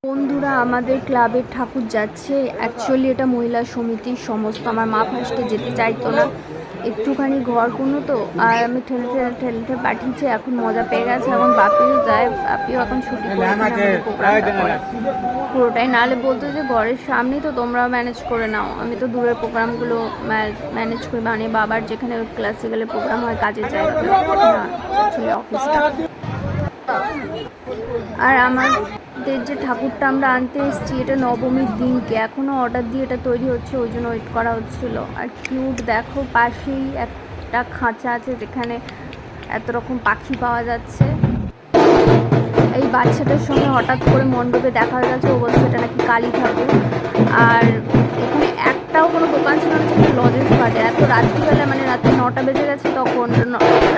বন্ধুরা, আমাদের ক্লাবের ঠাকুর যাচ্ছে। অ্যাকচুয়ালি এটা মহিলা সমিতির সমস্ত। আমার মা ফার্স্টে যেতে চাইতো না, একটুখানি ঘর কোনো তো, আর আমি ঠেলতে পাঠিয়েছি। এখন মজা পেয়ে গেছে, এখন বাপিও যায়। বাপিও এখন ছুটি করে প্রোগ্রামটা করা পুরোটাই। নাহলে বলতো যে ঘরের সামনেই তো, তোমরা ম্যানেজ করে নাও। আমি তো দূরের প্রোগ্রামগুলো ম্যানেজ করি, মানে বাবার যেখানে ক্লাসিক্যালের প্রোগ্রাম হয়, কাজের জায়গাটা না, অ্যাকচুয়ালি অফিসটা। আর আমাদের যে ঠাকুরটা আমরা আনতে এসেছি, এটা নবমীর দিনকে, এখনও অর্ডার দিয়ে এটা তৈরি হচ্ছে, ওই জন্য ওয়েট করা হচ্ছিল। আর কিউট দেখো, পাশেই একটা খাঁচা আছে যেখানে এত রকম পাখি পাওয়া যাচ্ছে। এই বাচ্চাটার সঙ্গে হঠাৎ করে মণ্ডপে দেখা হয়ে গেছে, ও বলছে এটা নাকি কালী ঠাকুর। আর এখানে একটাও কোনো দোকান ছিল না যেখানে লজেন্স পাওয়া যায়। এত রাত্রিবেলা, মানে রাত্রি 9টা বেজে গেছে তখন,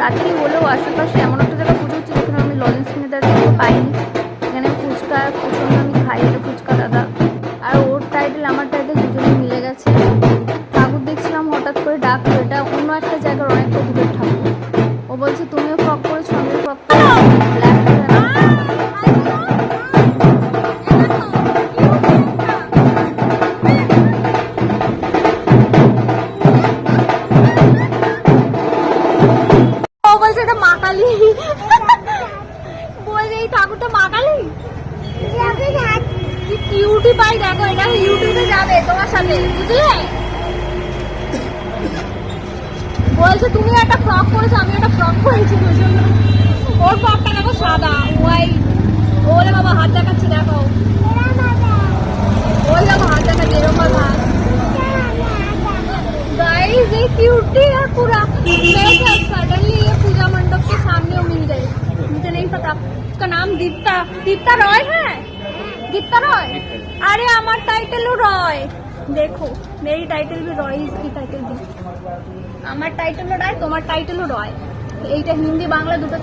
রাত্রি হলেও আশেপাশে এমন একটা জায়গায় পুজো হচ্ছে যেখানে আমি লজেন্স কিনে দেওয়ার জন্য পাইনি। এখানে ফুচকা প্রচণ্ড আমি খাই, এটা ফুচকা দাদা। আর ওর টাইটেল আমার টাইটেল দুজনে মিলে গেছে। ঠাকুর দেখছিলাম, হঠাৎ করে ডাকলো, এটা অন্য একটা জায়গার অনেকটা দূরের ঠাকুর। ও বলছে তুমিও ফ্রক করেছো, আমিও ফ্রক করেছি, ব্ল্যাক বলছে এটা মা কালী। বলছে এই ঠাকুরটা মা কালী। কিউটি পাই দেখো, এটা ইউটিউবে যাবে তোমার সাথে, বুঝলে? বলছে তুমি একটা ফ্রক করেছো, আমি একটা ফ্রক করেছি। ওর ফ্রকটা দেখো সাদা হোয়াইট। ওরে বাবা, হাত দেখাচ্ছে দেখো, ওই দেখো হাত দেখাচ্ছে এরকম হাত। गाइस ये क्यूटी है पूरा। मैं सडनली ये पूजा मंडप के सामने मिल गई। मुझे नहीं पता, उसका नाम दीप्ता रॉय है। दीप्ता रॉय, अरे हमारा टाइटल रॉय। देखो मेरी टाइटल भी रॉय, इसकी टाइटल भी। हमारा टाइटल रॉय, तुम्हारा टाइटल रॉय। এইটা হিন্দি বাংলা দুটো